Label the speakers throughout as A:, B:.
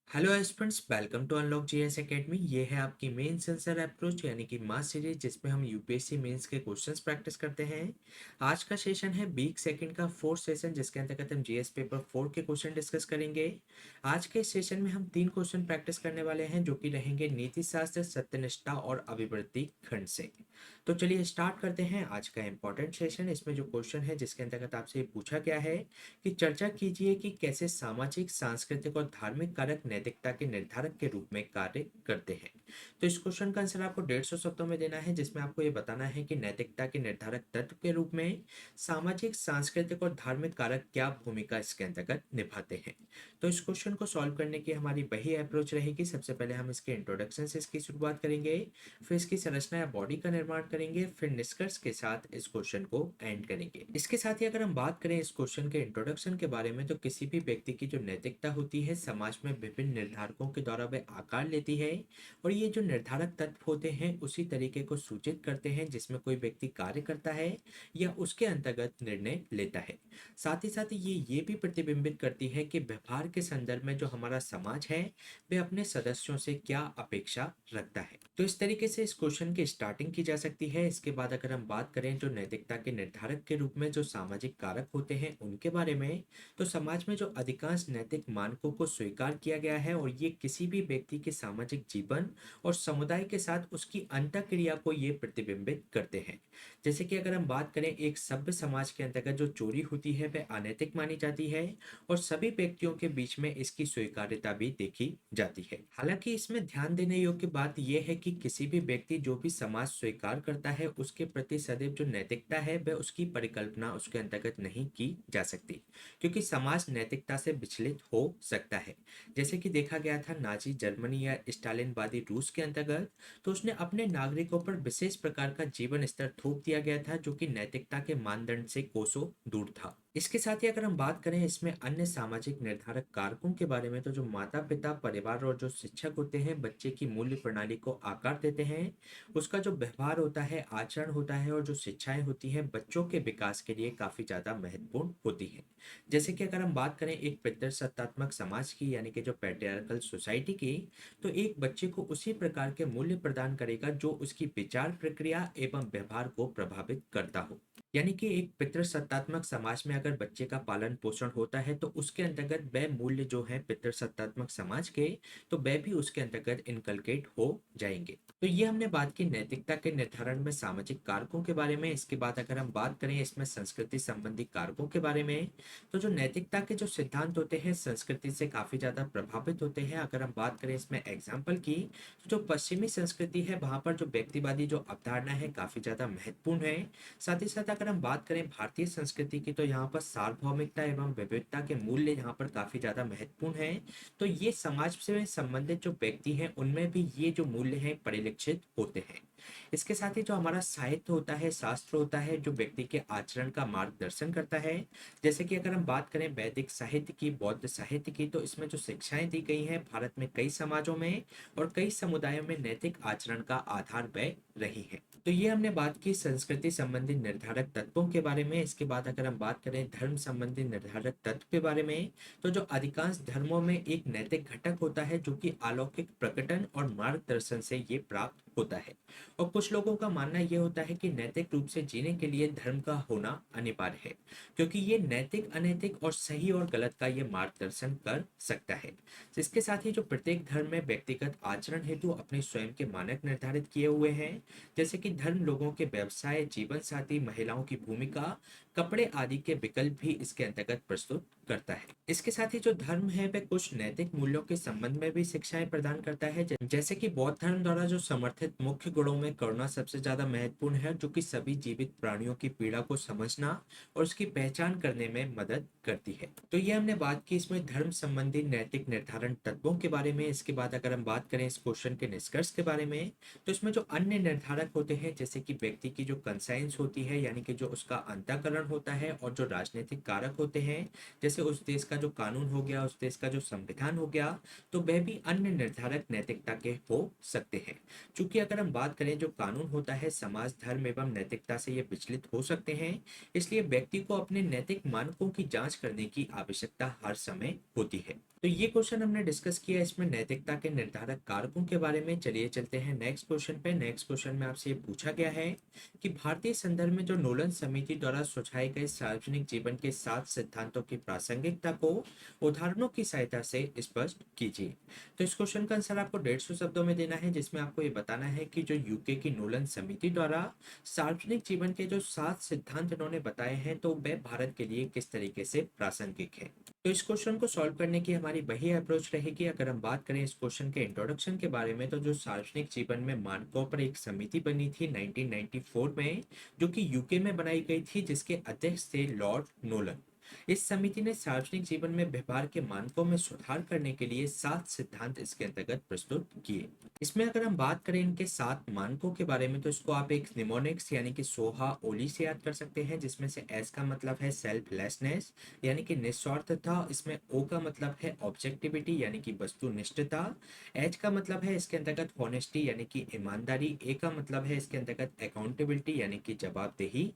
A: Hello aspirants, welcome to unlock GS academy. ये है आपकी मेन सेंसर अप्रोच यानी कि मास सीरीज, जिसमें हम यूपीएससी मेंस के क्वेश्चंस प्रैक्टिस करते हैं। आज का सेशन है वीक सेकंड का फोर्थ सेशन, जिसके अंतर्गत हम जीएस पेपर 4 के क्वेश्चन डिस्कस करेंगे। आज के इस सेशन में हम 3 क्वेश्चन प्रैक्टिस करने वाले हैं, जो कि रहेंगे नीति शास्त्र, सत्यनिष्ठा और अभिवृद्धि खंड से। तो चलिए स्टार्ट करते हैं आज का इंपॉर्टेंट सेशन। इसमें जो क्वेश्चन है जिसके अंतर्गत आपसे पूछा गया है कि चर्चा कीजिए कि कैसे सामाजिक, सांस्कृतिक और धार्मिक कारक नैतिकता के निर्धारक के रूप में कार्य करते हैं। तो इस क्वेश्चन का आंसर आपको 150 शब्दों में देना है, जिसमें आपको ये बताना है कि नैतिकता के निर्धारक तत्व के रूप में सामाजिक, सांस्कृतिक और धार्मिक कारक क्या भूमिका इसके अंतर्गत निभाते हैं। तो इस क्वेश्चन को सॉल्व करने की हमारी वही अप्रोच रहेगी। सबसे पहले हम इसके इंट्रोडक्शन से इसकी शुरुआत करेंगे, फिर इसकी संरचना या बॉडी का निर्माण करेंगे, फिर निष्कर्ष के साथ इस क्वेश्चन को एंड करेंगे। इसके साथ ही अगर हम बात करें इस क्वेश्चन के इंट्रोडक्शन के बारे में, तो किसी भी व्यक्ति की जो नैतिकता होती है समाज में विभिन्न निर्धारकों के द्वारा वह आकार लेती है, और ये जो निर्धारक तत्व होते हैं उसी तरीके को सूचित करते हैं जिसमें कोई व्यक्ति कार्य करता है या उसके अंतर्गत निर्णय लेता है। साथ ही साथ ये भी प्रतिबिंबित करती है कि व्यवहार के संदर्भ में जो हमारा समाज है वह अपने सदस्यों से क्या अपेक्षा रखता है। तो इस तरीके से इस क्वेश्चन की स्टार्टिंग की जा सकती है। इसके बाद अगर हम बात करें जो नैतिकता के निर्धारक के रूप में जो सामाजिक कारक होते हैं उनके बारे में, तो समाज में जो अधिकांश नैतिक मानकों को स्वीकार किया गया है और ये किसी भी व्यक्ति के सामाजिक जीवन और समुदाय के साथ उसकी अंतःक्रिया को ये प्रतिबिंबित करते हैं। जैसे कि अगर हम बात करें, एक सभ्य समाज के अंतर्गत जो चोरी होती है वह अनैतिक मानी जाती है, और सभी व्यक्तियों के बीच में इसकी स्वीकार्यता भी देखी जाती है। हालांकि इसमें ध्यान देने योग्य बात यह है कि किसी भी व्यक्ति जो भी समाज स्वीकार करता है उसके प्रति सदैव जो नैतिकता है वह उसकी परिकल्पना उसके अंतर्गत नहीं की जा सकती, क्योंकि समाज नैतिकता से विचलित हो सकता है। जैसे कि देखा गया था नाजी जर्मनी या स्टालिनवादी रूस के अंतर्गत, तो उसने अपने नागरिकों पर विशेष प्रकार का जीवन स्तर थोप दिया गया था जो कि नैतिकता के मानदंड से कोसों दूर था। इसके साथ ही अगर हम बात करें इसमें अन्य सामाजिक निर्धारक कारकों के बारे में, तो जो माता पिता, परिवार और जो शिक्षक होते हैं बच्चे की मूल्य प्रणाली को आकार देते हैं। उसका जो व्यवहार होता है, आचरण होता है और जो शिक्षाएं होती हैं बच्चों के विकास के लिए काफी ज्यादा महत्वपूर्ण होती है। जैसे कि अगर हम बात करें एक पितृसत्तात्मक समाज की यानी कि जो पैट्रियार्कल सोसाइटी की, तो एक बच्चे को उसी प्रकार के मूल्य प्रदान करेगा जो उसकी विचार प्रक्रिया एवं व्यवहार को प्रभावित करता हो। यानी कि एक पितृसत्तात्मक समाज में अगर बच्चे का पालन पोषण होता है तो उसके अंतर्गत वह मूल्य जो है पितृसत्तात्मक समाज के, तो वह भी उसके अंतर्गत इनकलकेट हो जाएंगे। तो ये हमने बात की नैतिकता के निर्धारण में सामाजिक कारकों के बारे में। इसके बाद अगर हम बात करें इसमें संस्कृति संबंधी कारकों के बारे में, तो जो नैतिकता के जो सिद्धांत होते हैं संस्कृति से काफी ज्यादा प्रभावित होते हैं। अगर हम बात करें इसमें एग्जाम्पल की, तो जो पश्चिमी संस्कृति है वहां पर जो व्यक्तिवादी जो अवधारणा है काफी ज्यादा महत्वपूर्ण है। साथ ही साथ अगर हम बात करें भारतीय संस्कृति की, तो यहाँ पर सार्वभौमिकता एवं विविधता के मूल्य यहाँ पर काफी ज्यादा महत्वपूर्ण है। तो ये समाज से संबंधित जो व्यक्ति हैं उनमें भी ये जो मूल्य हैं परिलक्षित होते हैं। इसके साथ ही जो हमारा साहित्य होता है, शास्त्र होता है, जो व्यक्ति के आचरण का मार्गदर्शन करता है। जैसे कि अगर हम बात करें वैदिक साहित्य की, बौद्ध साहित्य की, तो इसमें जो शिक्षाएं दी गई हैं भारत में कई समाजों में और कई समुदायों में नैतिक आचरण का आधार वह रही है। तो ये हमने बात की संस्कृति संबंधी निर्धारक तत्वों के बारे में। इसके बाद अगर हम बात करें धर्म संबंधी निर्धारक तत्व के बारे में, तो जो अधिकांश धर्मों में एक नैतिक घटक होता है जो कि अलौकिक प्रकटन और मार्गदर्शन से ये प्राप्त होता है। और कुछ लोगों का मानना यह होता है कि नैतिक रूप से जीने के लिए धर्म का होना अनिवार्य है, क्योंकि ये नैतिक, अनैतिक और सही और गलत का ये मार्गदर्शन कर सकता है। इसके साथ ही जो प्रत्येक धर्म में व्यक्तिगत आचरण हेतु अपने स्वयं के मानक निर्धारित किए हुए हैं। जैसे कि धर्म लोगों के व्यवसाय, जीवन साथी, महिलाओं की भूमिका, कपड़े आदि के विकल्प भी इसके अंतर्गत प्रस्तुत करता है। इसके साथ ही जो धर्म है वह कुछ नैतिक मूल्यों के संबंध में भी शिक्षाएं प्रदान करता है। जैसे कि बौद्ध धर्म द्वारा जो समर्थित मुख्य गुणों में करुणा सबसे ज्यादा महत्वपूर्ण है, जो कि सभी जीवित प्राणियों की पीड़ा को समझना और उसकी पहचान करने में मदद करती है। तो ये हमने बात की इसमें धर्म संबंधी नैतिक निर्धारण तत्वों के बारे में। इसके बाद अगर हम बात करें इस क्वेश्चन के निष्कर्ष के बारे में, तो इसमें जो अन्य निर्धारक होते हैं जैसे कि व्यक्ति की जो कंसाइंस होती है यानी कि जो उसका अंतःकरण होता है, और जो राजनीतिक कारक होते हैं जैसे उस देश का जो कानून हो गया, उस देश का जो संविधान हो गया, तो वह भी अन्य निर्धारक नैतिकता के हो सकते हैं। चूंकि अगर हम बात करें जो कानून होता है समाज, धर्म एवं नैतिकता से ये विचलित हो सकते हैं, इसलिए व्यक्ति को अपने नैतिक मानकों की जांच करने की आवश्यकता हर समय होती है। तो ये क्वेश्चन हमने डिस्कस किया, इसमें नैतिकता के निर्धारक कारकों के बारे में। चलिए चलते हैं नेक्स्ट क्वेश्चन पे। नेक्स्ट क्वेश्चन में आपसे ये पूछा गया है कि भारतीय संदर्भ में जो नोलन समिति द्वारा सुझाए गए सार्वजनिक जीवन के 7 सिद्धांतों की प्रासंगिकता को उदाहरणों की सहायता से स्पष्ट कीजिए। तो इस क्वेश्चन का आंसर आपको 150 शब्दों में देना है, जिसमें आपको ये बताना है कि जो यूके की नोलन समिति द्वारा सार्वजनिक जीवन के जो 7 सिद्धांत इन्होंने बताए हैं, तो वे भारत के लिए किस तरीके से प्रासंगिक है। तो इस क्वेश्चन को सॉल्व करने की हमारी वही अप्रोच रहेगी। अगर हम बात करें इस क्वेश्चन के इंट्रोडक्शन के बारे में, तो जो सार्वजनिक जीवन में मानकों पर एक समिति बनी थी 1994 में, जो कि यूके में बनाई गई थी, जिसके अध्यक्ष थे लॉर्ड नोलन। इस समिति ने सार्वजनिक जीवन में व्यवहार के मानकों में सुधार करने के लिए 7 सिद्धांत इसके अंतर्गत प्रस्तुत किए। इसमें अगर हम बात करें इनके 7 मानकों के बारे में, तो इसको आप एक निमोनिक्स यानी कि सोहा ओली से याद कर सकते हैं, जिसमें से एस का मतलब है सेल्फलेसनेस यानी कि निस्वार्थता, इसमें ओ का मतलब है ऑब्जेक्टिविटी यानी कि वस्तुनिष्ठता, एच का मतलब है इसके अंतर्गत हॉनेस्टी यानी कि ईमानदारी, ए का मतलब है इसके अंतर्गत अकाउंटेबिलिटी यानी कि जवाबदेही,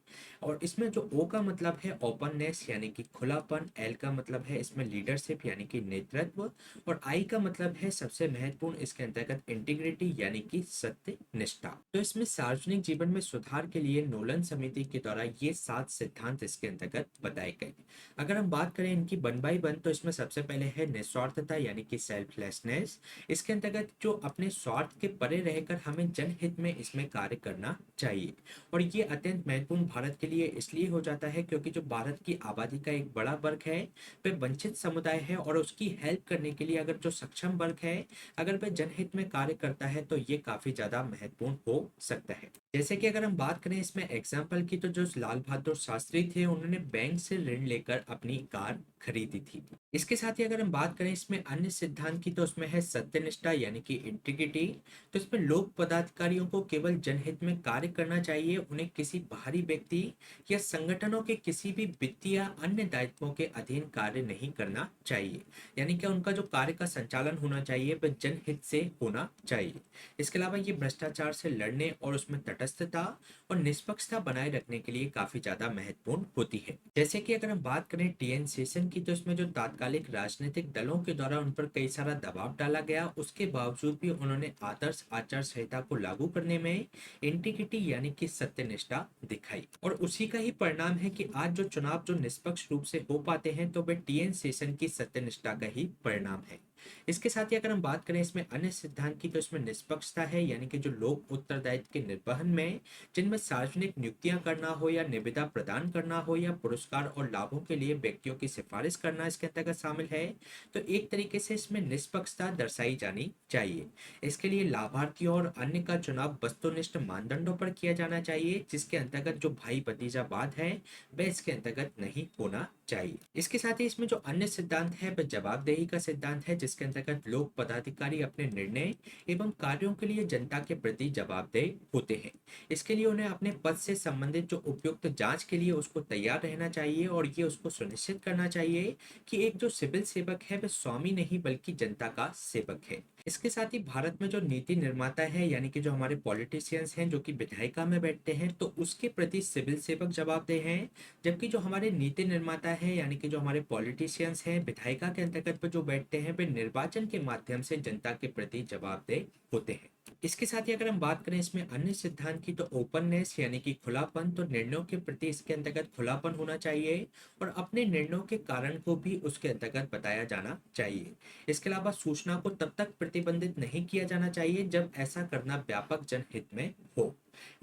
A: और इसमें जो ओ का मतलब है ओपननेस यानी कि खुलापन, एल का मतलब है इसमें लीडरशिप यानी कि नेतृत्व, और आई का मतलब है सबसे महत्वपूर्ण इसके अंतर्गत इंटीग्रिटी यानी कि सत्य निष्ठा। तो इसमें सार्वजनिक जीवन में सुधार के लिए नोलन समिति के द्वारा ये 7 सिद्धांत इसके अंतर्गत बताए गए। अगर हम बात करें इनकी वन बाई वन, तो इसमें सबसे पहले है निस्वार्थता यानी कि सेल्फलेसनेस। इसके अंतर्गत जो अपने स्वार्थ के परे रहकर हमें जनहित में इसमें कार्य करना चाहिए, और ये अत्यंत महत्वपूर्ण भारत के लिए इसलिए हो जाता है क्योंकि जो भारत की आबादी का एक बड़ा वर्ग है वह वंचित समुदाय है, और उसकी हेल्प करने के लिए अगर जो सक्षम वर्ग है अगर वह जनहित में कार्य करता है, तो ये काफी ज्यादा महत्वपूर्ण हो सकता है। जैसे कि अगर हम बात करें इसमें एग्जाम्पल की, तो जो लाल बहादुर शास्त्री थे उन्होंने बैंक से ऋण लेकर अपनी कार खरीदी थी। इसके साथ ही अगर हम बात करें इसमें अन्य सिद्धांत की, तो उसमें है सत्यनिष्ठा यानी कि इंटीग्रिटी। तो इसमें लोक पदाधिकारियों को केवल जनहित में कार्य करना चाहिए, उन्हें किसी बाहरी व्यक्ति या संगठनों के किसी भी वित्तीय या अन्य दायित्वों के अधीन कार्य नहीं करना चाहिए। यानी कि उनका जो कार्य का संचालन होना चाहिए वह जनहित से होना चाहिए। इसके अलावा ये भ्रष्टाचार से लड़ने और उसमें तटस्थता और निष्पक्षता बनाए रखने के लिए काफी ज्यादा महत्वपूर्ण होती है। जैसे कि अगर हम बात करें टीएन शेषन की, तो इसमें जो तात्कालिक राजनीतिक दलों के द्वारा उन पर कई सारा दबाव डाला गया, उसके बावजूद भी उन्होंने आदर्श आचार संहिता को लागू करने में इंटीग्रिटी यानी कि सत्यनिष्ठा दिखाई, और उसी का ही परिणाम है कि आज जो चुनाव जो निष्पक्ष रूप से हो पाते हैं, तो वे टीएन शेषन की सत्यनिष्ठा का ही परिणाम है। इसके साथ ही अगर हम बात करें इसमें अन्य सिद्धांत की, तो इसमें निष्पक्षता है यानी कि जो लोक उत्तरदायित्व के निर्वहन में, जिनमें सार्वजनिक नियुक्तियां करना हो या निविदा प्रदान करना हो या पुरस्कार और लाभों के लिए व्यक्तियों की सिफारिश करना इसके अंतर्गत शामिल है, तो एक तरीके से इसमें निष्पक्षता दर्शाई जानी चाहिए। इसके लिए लाभार्थियों और अन्य का चुनाव वस्तुनिष्ठ मानदंडों पर किया जाना चाहिए, जिसके अंतर्गत जो भाई भतीजावाद है वह इसके अंतर्गत नहीं होना चाहिए। इसके साथ ही इसमें जो अन्य सिद्धांत है वह जवाबदेही का सिद्धांत है, जिसके अंतर्गत लोक पदाधिकारी अपने निर्णय एवं कार्यों के लिए जनता के प्रति जवाबदेह होते हैं। इसके लिए उन्हें अपने पद से संबंधित जो उपयुक्त जांच के लिए उसको तैयार रहना चाहिए, और ये उसको सुनिश्चित करना चाहिए कि एक जो सिविल सेवक है वह स्वामी नहीं बल्कि जनता का सेवक है। इसके साथ ही भारत में जो नीति निर्माता है यानी कि जो हमारे पॉलिटिशियंस हैं जो कि विधायिका में बैठते हैं, तो उसके प्रति सिविल सेवक जवाबदेह हैं, जबकि जो हमारे नीति निर्माता है यानी कि जो हमारे पॉलिटिशियंस हैं विधायिका के अंतर्गत पर जो बैठते हैं, वे निर्वाचन के माध्यम से जनता के प्रति जवाबदेह होते हैं। इसके साथ ही अगर हम बात करें इसमें अन्य सिद्धांत की, तो ओपननेस यानी कि खुलापन, तो निर्णयों के प्रति इसके अंतर्गत खुलापन होना चाहिए, और अपने निर्णयों के कारण को भी उसके अंतर्गत बताया जाना चाहिए। इसके अलावा सूचना को तब तक प्रतिबंधित नहीं किया जाना चाहिए जब ऐसा करना व्यापक जनहित में हो।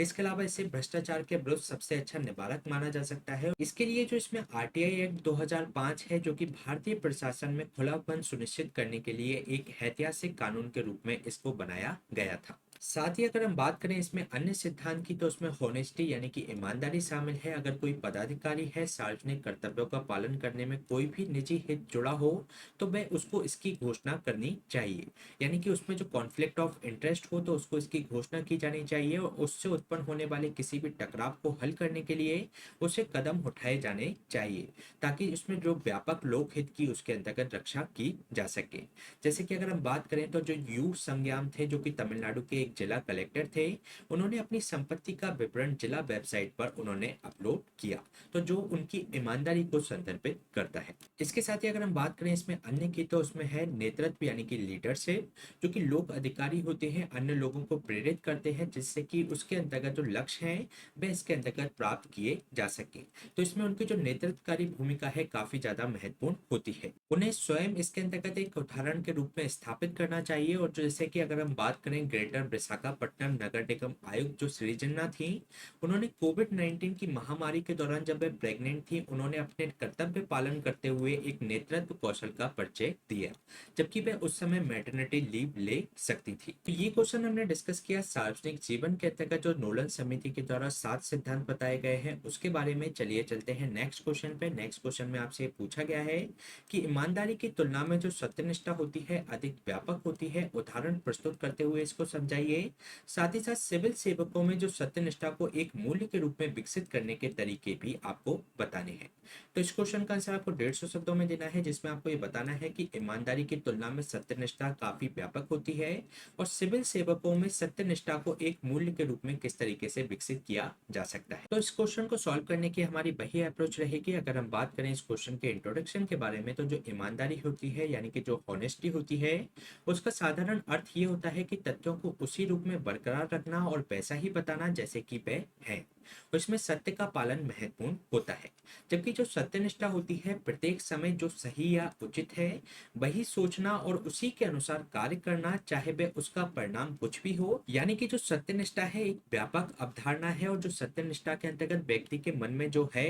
A: इसके अलावा इसे भ्रष्टाचार के विरुद्ध सबसे अच्छा निवारक माना जा सकता है। इसके लिए जो इसमें आरटीआई एक्ट 2005 है, जो कि भारतीय प्रशासन में खुलापन सुनिश्चित करने के लिए एक ऐतिहासिक कानून के रूप में इसको बनाया गया था। साथ ही अगर हम बात करें इसमें अन्य सिद्धांत की, तो उसमें होनेस्टी यानी कि ईमानदारी शामिल है। अगर कोई पदाधिकारी है सार्वजनिक कर्तव्यों का पालन करने में कोई भी निजी हित जुड़ा हो, तो वह उसको इसकी घोषणा करनी चाहिए। यानी कि उसमें जो कॉन्फ्लिक्ट ऑफ इंटरेस्ट हो तो उसको इसकी घोषणा की जानी चाहिए, और उससे उत्पन्न होने वाले किसी भी टकराव को हल करने के लिए उसे कदम उठाए जाने चाहिए, ताकि इसमें जो व्यापक लोक हित की उसके अंतर्गत रक्षा की जा सके। जैसे कि अगर हम बात करें, तो जो यू संज्ञान थे जो कि तमिलनाडु के एक एक जिला कलेक्टर थे, उन्होंने अपनी संपत्ति का विवरण जिला वेबसाइट पर उन्होंने अपलोड किया, तो जो उनकी ईमानदारी को संदर्भित करता है। इसके साथ ही अगर हम बात करें इसमें अन्य की, तो उसमें है नेतृत्व यानी कि लीडरशिप, जो कि लोक अधिकारी होते हैं, अन्य लोगों को प्रेरित करते हैं जिससे कि उसके अंतर्गत जो लक्ष्य हैं वह इसके अंतर्गत प्राप्त किए जा सके। तो इसमें उनकी जो नेतृत्वकारी भूमिका है काफी ज्यादा महत्वपूर्ण होती है। उन्हें स्वयं इसके अंतर्गत एक उदाहरण के रूप में स्थापित करना चाहिए। और जैसे कि अगर हम बात करें ग्रेटर विशाखापट्टनम नगर निगम आयुक्त जो सृजना थी, उन्होंने कोविड-19 की महामारी के दौरान जब वे प्रेग्नेंट थी, उन्होंने अपने कर्तव्य पालन करते हुए एक नेतृत्व कौशल का परिचय दिया, जबकि वह उस समय मैटरनिटी लीव ले सकती थी। तो ये क्वेश्चन हमने डिस्कस किया सार्वजनिक जीवन के अंतर्गत जो नोलन समिति के द्वारा 7 सिद्धांत बताए गए हैं उसके बारे में। चलिए चलते हैं नेक्स्ट क्वेश्चन पे। नेक्स्ट क्वेश्चन में आपसे ये पूछा गया है कि ईमानदारी की तुलना में जो सत्यनिष्ठा होती है अधिक व्यापक होती है, उदाहरण प्रस्तुत करते हुए इसको समझाइए। साथ ही साथ सिविल सेवकों में जो सत्यनिष्ठा को एक मूल्य के रूप में विकसित करने के तरीके भी आपको बताने हैं। तो इस क्वेश्चन का आंसर आपको 150 शब्दों में देना है, जिसमें आपको ये बताना है कि ईमानदारी की तुलना में सत्यनिष्ठा काफी व्यापक होती है और सिविल सेवकों में सत्यनिष्ठा को एक मूल्य के रूप में किस तरीके से विकसित किया जा सकता है। तो इस क्वेश्चन को सॉल्व करने की हमारी वही अप्रोच रहेगी। अगर हम बात करें इस क्वेश्चन के इंट्रोडक्शन के बारे में, तो जो ईमानदारी होती है यानी कि जो ऑनेस्टी होती है, उसका साधारण अर्थ ये होता है कि तथ्यों को उसी रूप में बरकरार रखना और वैसा ही बताना जैसे कि वे हैं। उसमें सत्य का पालन महत्वपूर्ण होता है। जबकि जो सत्यनिष्ठा होती है प्रत्येक समय जो सही या उचित है वही सोचना और उसी के अनुसार कार्य करना, चाहे वह उसका परिणाम कुछ भी हो। यानी कि जो सत्यनिष्ठा है एक व्यापक अवधारणा है और जो सत्यनिष्ठा के अंतर्गत व्यक्ति के मन में जो है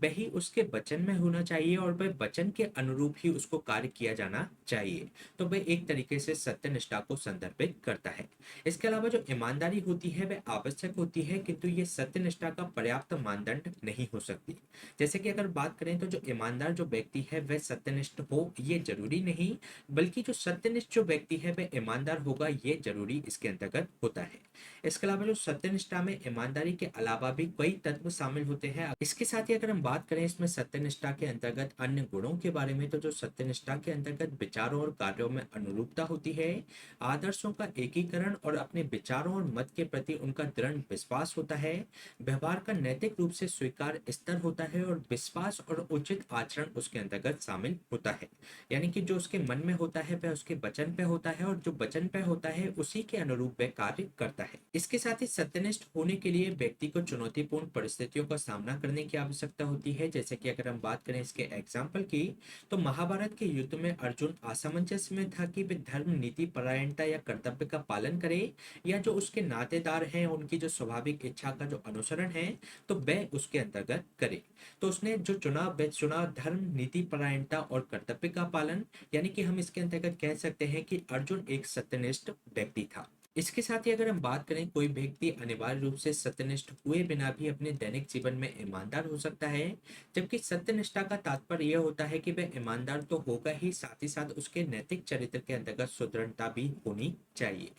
A: वही उसके वचन में होना चाहिए और वह वचन के अनुरूप ही उसको कार्य किया जाना चाहिए। तो वह एक तरीके से सत्यनिष्ठा को संदर्भित करता है। इसके अलावा जो ईमानदारी होती है वह आवश्यक होती है, किंतु ये सत्यनिष्ठा का पर्याप्त मानदंड नहीं हो सकती। जैसे कि अगर बात करें तो जो ईमानदार जो व्यक्ति है वह सत्यनिष्ठ हो ये जरूरी नहीं, बल्कि जो सत्यनिष्ठ जो व्यक्ति है वह ईमानदार होगा ये जरूरी इसके अंतर्गत होता है। इसके अलावा जो सत्यनिष्ठा में ईमानदारी के अलावा भी कई तत्व शामिल होते हैं। इसके साथ ही अगर हम बात करें इसमें सत्यनिष्ठा के अंतर्गत अन्य गुणों के बारे में, तो जो सत्यनिष्ठा के अंतर्गत विचारों और कार्यों में अनुरूपता होती है, आदर्शों का एकीकरण और अपने विचारों और मत के प्रति उनका दृढ़ विश्वास होता है, व्यवहार का नैतिक रूप से स्वीकार स्तर होता है और विश्वास और उचित आचरण उसके अंतर्गत शामिल होता है। यानी कि जो उसके मन में होता है वह उसके वचन पे होता है और जो वचन पे होता है उसी के अनुरूप वह कार्य करता है। इसके साथ ही सत्यनिष्ठ होने के लिए व्यक्ति को चुनौतीपूर्ण परिस्थितियों का सामना करने की आवश्यकता होती है। जैसे कि अगर हम बात करें इसके एग्जाम्पल की, तो महाभारत के युद्ध में अर्जुन असमंजस में था कि वे धर्म नीति परायणता या कर्तव्य का पालन करे या जो उसके नातेदार हैं उनकी जो स्वाभाविक इच्छा का जो अनुसरण है तो वह उसके अंतर्गत करे। तो उसने जो चुना वह चुना धर्म नीति परायणता और कर्तव्य का पालन। यानी कि हम इसके अंतर्गत कह सकते हैं कि अर्जुन एक सत्यनिष्ठ व्यक्ति था। इसके साथ ही अगर हम बात करें कोई व्यक्ति अनिवार्य रूप से सत्यनिष्ठ हुए बिना भी अपने दैनिक जीवन में ईमानदार हो सकता है, जबकि सत्यनिष्ठा का तात्पर्य यह होता है कि वह ईमानदार तो होगा ही, साथ ही साथ उसके नैतिक चरित्र के अंतर्गत सुदृढ़ता भी होनी चाहिए।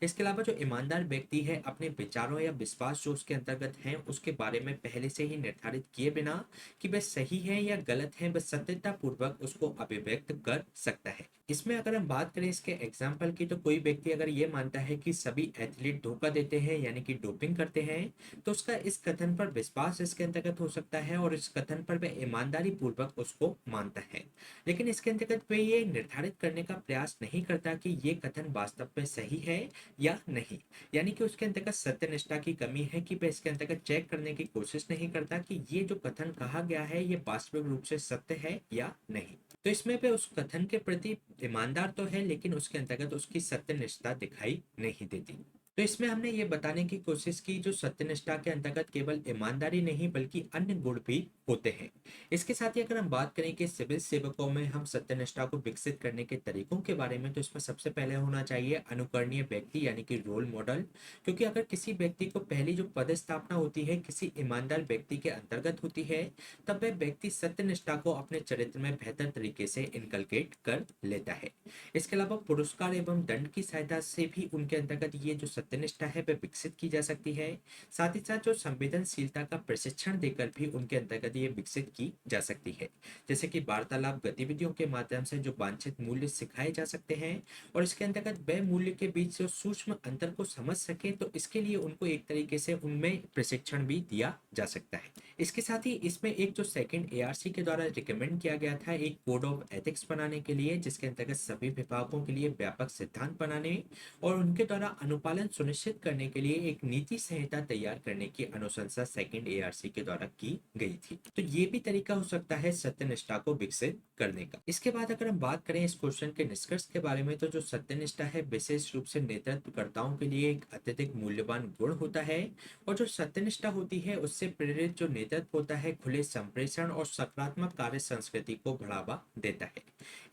A: इसके अलावा जो ईमानदार व्यक्ति है अपने विचारों या विश्वास जो उसके अंतर्गत हैं उसके बारे में पहले से ही निर्धारित किए बिना कि वह सही है या गलत है, वह सत्यता पूर्वक उसको अभिव्यक्त कर सकता है। इसमें अगर हम बात करें इसके एग्जाम्पल की, तो कोई व्यक्ति अगर ये मानता है कि सभी एथलीट धोखा देते हैं यानी कि डोपिंग करते हैं, तो उसका इस कथन पर विश्वास इसके अंतर्गत हो सकता है और इस कथन पर वह ईमानदारी पूर्वक उसको मानता है। लेकिन इसके अंतर्गत वह ये निर्धारित करने का प्रयास नहीं करता कि ये कथन वास्तव में सही है या नहीं। यानी कि उसके अंतर्गत सत्यनिष्ठा की कमी है कि वह इसके अंतर्गत चेक करने की कोशिश नहीं करता कि ये जो कथन कहा गया है ये वास्तविक रूप से सत्य है या नहीं। तो इसमें वह उस कथन के प्रति ईमानदार तो है लेकिन उसके अंतर्गत उसकी सत्यनिष्ठा दिखाई नहीं देती। तो इसमें हमने ये बताने की कोशिश की जो सत्यनिष्ठा के अंतर्गत केवल ईमानदारी नहीं बल्कि अन्य गुण भी होते हैं। इसके साथ ही अगर हम बात करें कि सिविल सेवकों में हम सत्यनिष्ठा को विकसित करने के तरीकों के बारे में, तो इसमें सबसे पहले होना चाहिए अनुकरणीय व्यक्ति यानी कि रोल मॉडल। क्योंकि अगर किसी व्यक्ति को पहली जो पदस्थापना होती है किसी ईमानदार व्यक्ति के अंतर्गत होती है, तब वह व्यक्ति सत्यनिष्ठा को अपने चरित्र में बेहतर तरीके से इनकलकेट कर लेता है। इसके अलावा पुरस्कार एवं दंड की सहायता से भी उनके अंतर्गत ये जो सत्यनिष्ठा है वह विकसित की जा सकती है। साथ ही साथ जो संवेदनशीलता का प्रशिक्षण देकर भी उनके अंतर्गत ये विकसित की जा सकती है। जैसे कि वार्तालाप गतिविधियों के माध्यम से जो वांछित मूल्य सिखाए जा सकते हैं और इसके अंतर्गत वह मूल्य के बीच जो सूक्ष्म अंतर को समझ सके, तो इसके लिए उनको एक तरीके से उनमें प्रशिक्षण भी दिया जा सकता है। इसके साथ ही इसमें एक जो सेकंड एआरसी के द्वारा रिकमेंड किया गया था एक कोड ऑफ एथिक्स बनाने के लिए, जिसके अंतर्गत सभी विभागों के लिए व्यापक सिद्धांत बनाने और उनके द्वारा अनुपालन सुनिश्चित करने के लिए एक नीति संहिता तैयार करने की अनुशंसा सेकंड एआरसी के द्वारा की गई थी। तो ये भी तरीका हो सकता है सत्यनिष्ठा को विकसित करने का। इसके बाद अगर हम बात करें इस क्वेश्चन के निष्कर्ष के बारे में, तो जो सत्यनिष्ठा है विशेष रूप से नेतृत्वकर्ताओं के लिए एक अत्यधिक मूल्यवान गुण होता है। और जो सत्यनिष्ठा होती है उससे प्रेरित जो नेतृत्व होता है खुले संप्रेषण और सकारात्मक कार्य संस्कृति को बढ़ावा देता है।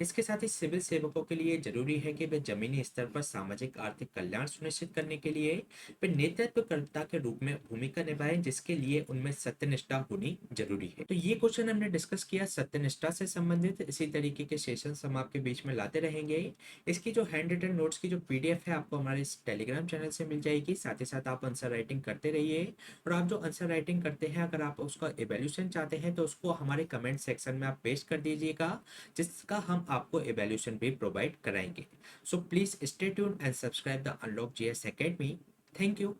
A: इसके साथ ही सिविल सेवकों के लिए जरूरी है कि वे जमीनी स्तर पर सामाजिक आर्थिक कल्याण सुनिश्चित करने के लिए वे नेतृत्वकर्ता के रूप में भूमिका निभाएं, जिसके लिए उनमें सत्यनिष्ठा होनी जरूरी है। तो ये क्वेश्चन हमने डिस्कस किया सत्यनिष्ठा से संबंधित। इसी तरीके के सेशन हम आपके बीच में लाते रहेंगे। इसकी जो हैंड रिटन नोट्स की जो पीडीएफ है आपको हमारे इस टेलीग्राम चैनल से मिल जाएगी। साथ ही साथ आप आंसर राइटिंग करते रहिए, और आप जो आंसर राइटिंग करते हैं अगर आप उसका इवैल्यूएशन चाहते हैं तो उसको हमारे कमेंट सेक्शन में आप पेस्ट कर दीजिएगा, जिसका हम आपको इवैल्यूएशन भी प्रोवाइड कराएंगे। So please stay tuned and subscribe the unlock GS academy. Thank you.